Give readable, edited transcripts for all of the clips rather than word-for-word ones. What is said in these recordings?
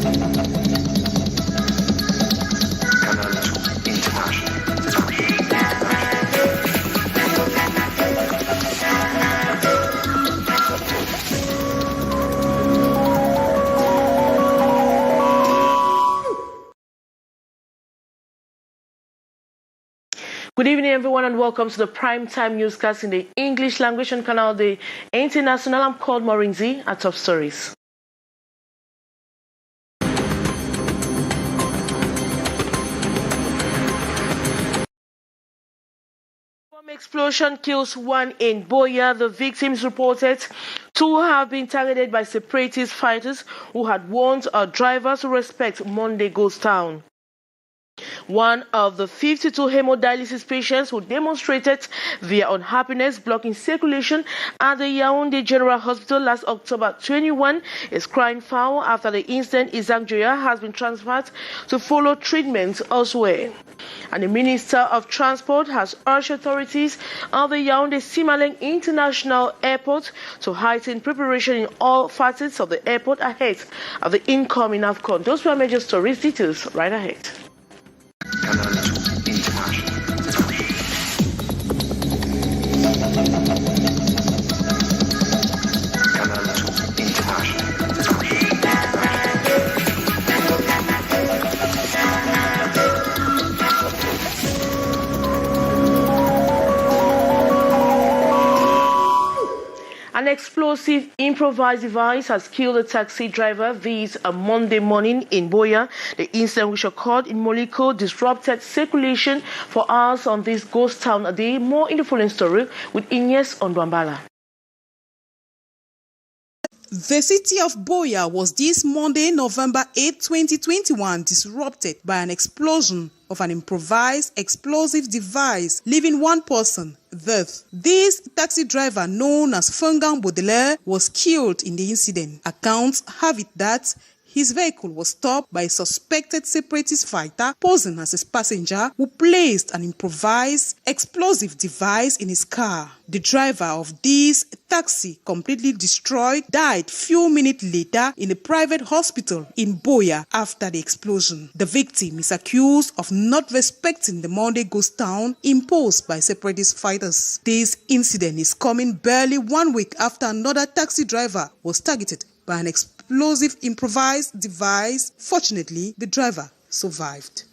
Good evening, everyone, and welcome to the primetime newscast in the English language on Canal the International. I'm called Morinzi at Top Stories. Bomb explosion kills one in Boya. The victims reported 2 have been targeted by separatist fighters who had warned our drivers to respect Monday Ghost Town. One of the 52 hemodialysis patients who demonstrated their unhappiness blocking circulation at the Yaoundé General Hospital last October 21 is crying foul after the incident. Izangjoya has been transferred to follow treatment elsewhere. And the Minister of Transport has urged authorities of the Yaoundé Simaleng International Airport to heighten preparation in all facets of the airport ahead of the incoming AFCON. Those were major stories. Details right ahead. Canal International. Canal International. An explosive improvised device has killed a taxi driver this Monday morning in Boya. The incident, which occurred in Moliko, disrupted circulation for hours on this ghost town a day. More in the following story with Ines Ondwambala. The city of Boya was this Monday, November 8, 2021, disrupted by an explosion of an improvised explosive device, leaving one person dead. This taxi driver, known as Fengang Baudelaire, was killed in the incident. Accounts have it that his vehicle was stopped by a suspected separatist fighter posing as his passenger who placed an improvised explosive device in his car. The driver of this taxi, completely destroyed, died few minutes later in a private hospital in Boya after the explosion. The victim is accused of not respecting the Monday Ghost Town imposed by separatist fighters. This incident is coming barely 1 week after another taxi driver was targeted by an explosive improvised device. Fortunately, the driver survived.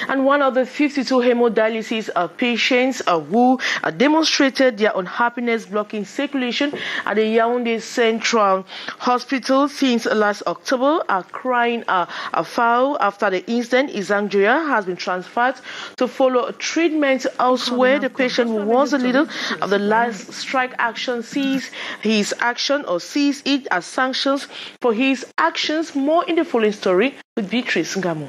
And one of the 52 hemodialysis patients who demonstrated their unhappiness blocking circulation at the Yaoundé Central Hospital since last October are crying foul after the incident. Izangjoya has been transferred to follow treatment elsewhere. The patient, who was the leader of the last strike action, sees his action or sees it as sanctions for his actions. More in the following story with Beatrice Ngamo.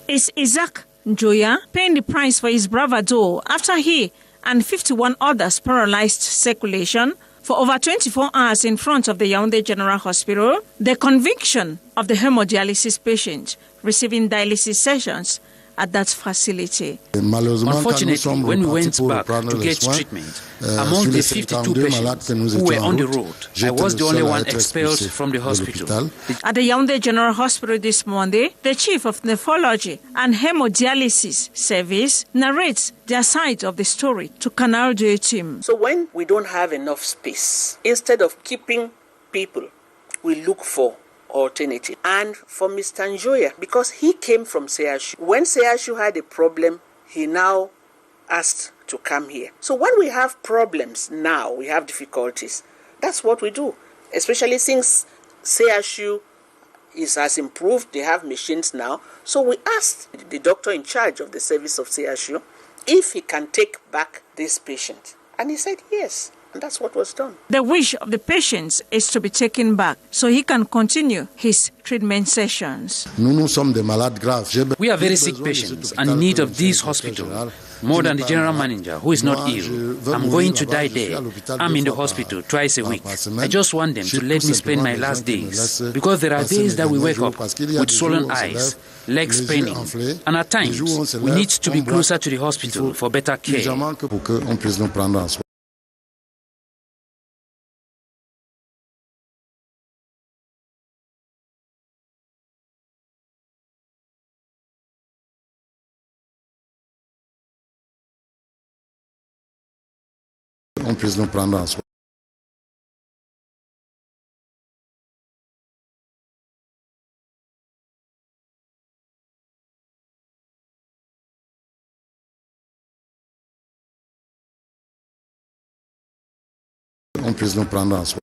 Is Isaac Njoya paying the price for his bravado after he and 51 others paralyzed circulation for over 24 hours in front of the Yaoundé General Hospital? The conviction of the hemodialysis patient receiving dialysis sessions at that facility. Unfortunately, when we went back to get treatment, among the 52 patients who were on the road, I was the only one expelled from the hospital. At the Yaoundé General Hospital this Monday, the chief of nephrology and hemodialysis service narrates their side of the story to Canal team. So when we don't have enough space, instead of keeping people, we look for alternative. And for Mr. Njoya, because he came from CHU, when CHU had a problem, he now asked to come here. So when we have problems now, we have difficulties, that's what we do. Especially since CHU has improved, they have machines now. So we asked the doctor in charge of the service of CHU if he can take back this patient. And he said yes. And that's what was done. The wish of the patient is to be taken back so he can continue his treatment sessions. We are very sick patients and in need of this hospital more than the general manager, who is not ill. I'm going to die there. I'm in the hospital twice a week. I just want them to let me spend my last days, because there are days that we wake up with swollen eyes, legs paining, and at times we need to be closer to the hospital for better care. puisse nous prendre en soin. On puisse nous prendre en soin.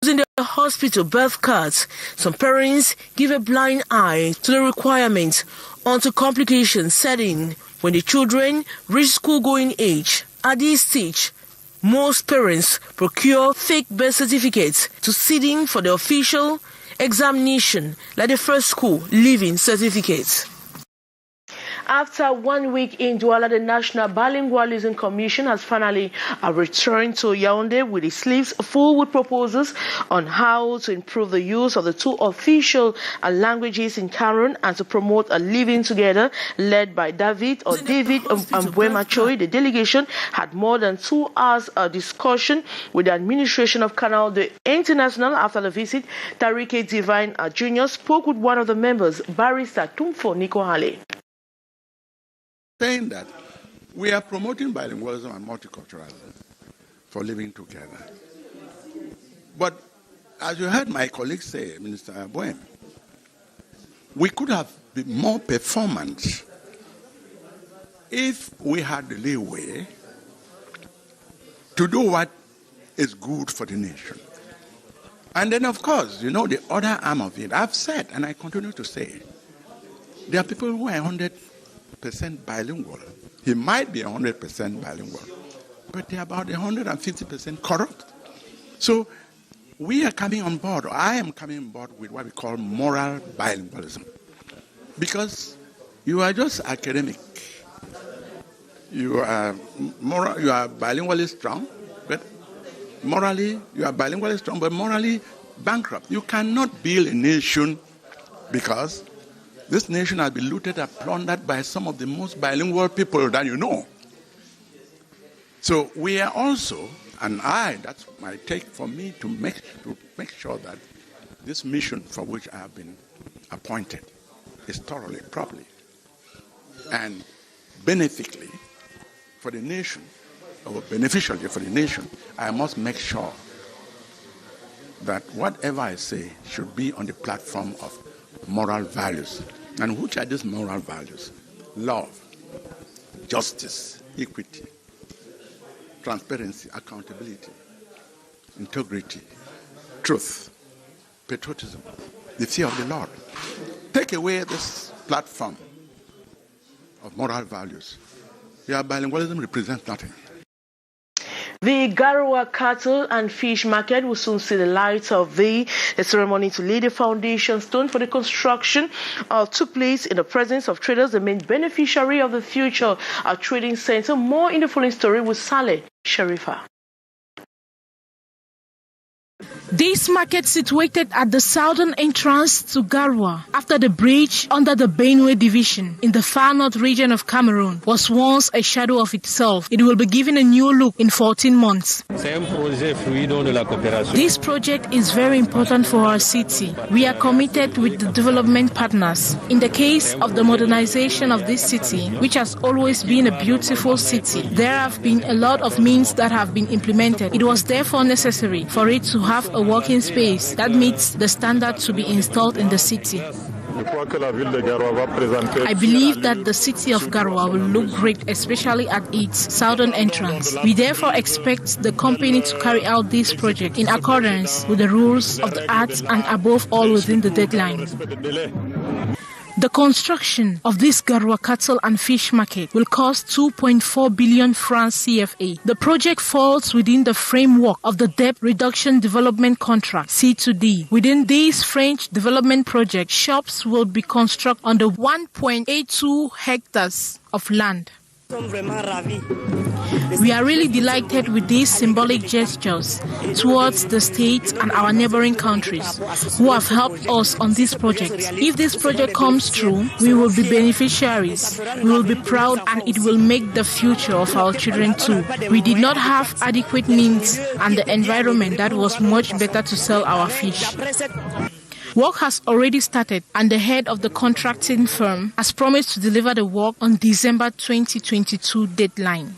In the hospital birth cards, some parents give a blind eye to the requirements until complications set in when the children reach school-going age. At this stage, most parents procure fake birth certificates to sit in for the official examination, like the first school leaving certificates. After 1 week in Douala, the National Bilingualism Commission has finally returned to Yaoundé with its sleeves full with proposals on how to improve the use of the two official languages in Cameroon and to promote a living together led by David Mbwemachoy. The delegation had more than 2 hours of discussion with the administration of Canal the International. After the visit, Tarike Divine Jr. spoke with one of the members, Barrister Tumfo Nikohale. Saying that we are promoting bilingualism and multiculturalism for living together. But as you heard my colleague say, Minister Boem, we could have been more performant if we had the leeway to do what is good for the nation. And then, of course, you know, the other arm of it, I've said, and I continue to say, there are people who are 100% bilingual. He might be 100% bilingual, but they're about 150% corrupt. So we are coming on board, or I am coming on board with what we call moral bilingualism. Because you are just academic. You are bilingually strong, but morally, you are bilingually strong, but morally bankrupt. You cannot build a nation because this nation has been looted and plundered by some of the most bilingual people that you know. So we are also, and that's my take for me to make sure that this mission for which I have been appointed is thoroughly, properly, and beneficially for the nation, or beneficially for the nation. I must make sure that whatever I say should be on the platform of moral values. And which are these moral values? Love, justice, equity, transparency, accountability, integrity, truth, patriotism, the fear of the Lord. Take away this platform of moral values. Your bilingualism represents nothing. The Garuwa cattle and fish market will soon see the light of the ceremony to lay the foundation stone for the construction took place in the presence of traders, the main beneficiary of the future trading center. More in the following story with Saleh Sharifa. This market, situated at the southern entrance to Garuwa, after the bridge under the Benue division in the far north region of Cameroon, was once a shadow of itself. It will be given a new look in 14 months. This project is very important for our city. We are committed with the development partners. In the case of the modernization of this city, which has always been a beautiful city, there have been a lot of means that have been implemented. It was therefore necessary for it to have a working space that meets the standard to be installed in the city. I believe that the city of Garuwa will look great, especially at its southern entrance. We therefore expect the company to carry out this project in accordance with the rules of the art and above all within the deadline. The construction of this Garuwa cattle and fish market will cost 2.4 billion francs CFA. The project falls within the framework of the Debt Reduction Development Contract, C2D. Within this French development project, shops will be constructed on the 1.82 hectares of land. We are really delighted with these symbolic gestures towards the state and our neighboring countries who have helped us on this project. If this project comes true, we will be beneficiaries. We will be proud, and it will make the future of our children too. We did not have adequate means and the environment that was much better to sell our fish. Work has already started, and the head of the contracting firm has promised to deliver the work on December 2022 deadline.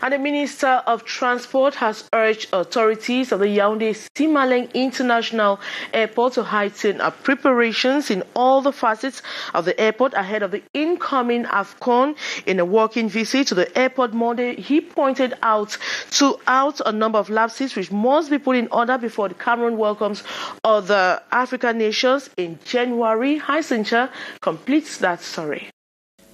And the Minister of Transport has urged authorities of the Yaoundé Simaleng International Airport to heighten preparations in all the facets of the airport ahead of the incoming AFCON. In a walking visit to the airport Monday, he pointed out a number of lapses which must be put in order before the Cameroon welcomes other African nations in January. Haisincha completes that story.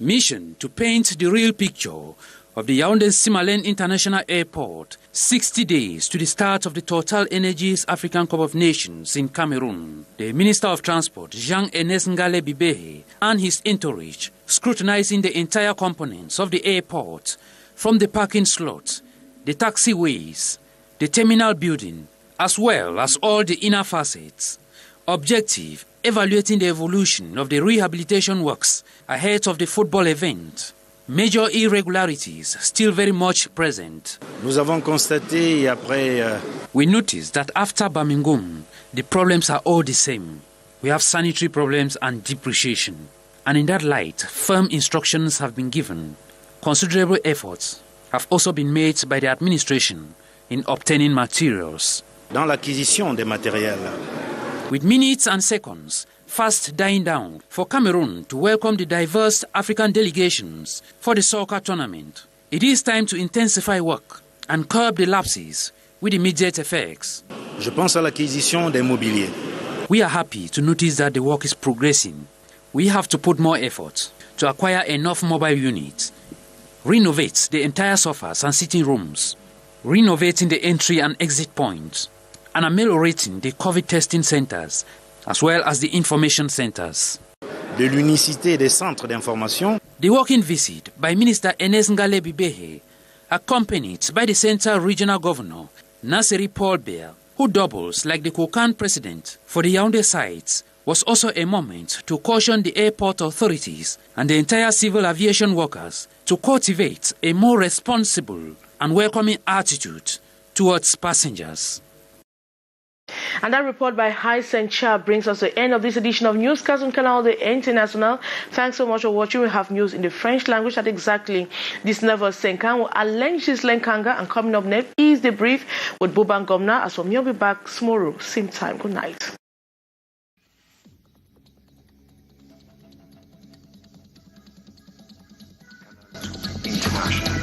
Mission to paint the real picture of the Yaoundé-Simalène International Airport, 60 days to the start of the Total Energies African Cup of Nations in Cameroon. The Minister of Transport, Jean-Ernest Ngale Bibehe, and his entourage, scrutinizing the entire components of the airport, from the parking slot, the taxiways, the terminal building, as well as all the inner facets. Objective, evaluating the evolution of the rehabilitation works ahead of the football event. Major irregularities still very much present. Nous avons constaté après We noticed that after Birmingham, the problems are all the same. We have sanitary problems and depreciation. And in that light, firm instructions have been given. Considerable efforts have also been made by the administration in obtaining materials. Dans l'acquisition des matériels. With minutes and seconds fast dying down for Cameroon to welcome the diverse African delegations for the soccer tournament, it is time to intensify work and curb the lapses with immediate effects. Je pense à l'acquisition des mobiliers. We are happy to notice that the work is progressing. We have to put more effort to acquire enough mobile units, renovate the entire sofas and sitting rooms, renovating the entry and exit points, and ameliorating the COVID testing centers, as well as the information centers. De l'unicité des centres d'information. The working visit by Minister Ernest Ngale Bibehe, accompanied by the Central Regional Governor, Nasiri Paul Bear, who doubles like the Kokan president for the Yaoundé sites, was also a moment to caution the airport authorities and the entire civil aviation workers to cultivate a more responsible and welcoming attitude towards passengers. And that report by Hysen Cha brings us to the end of this edition of Newscast on Canal International. Thanks so much for watching. We have news in the French language at exactly this level. Senkan, Alengis Lenkanga, and coming up next is the brief with Boban Gomna. As from here, we'll be back tomorrow, same time. Good night. International.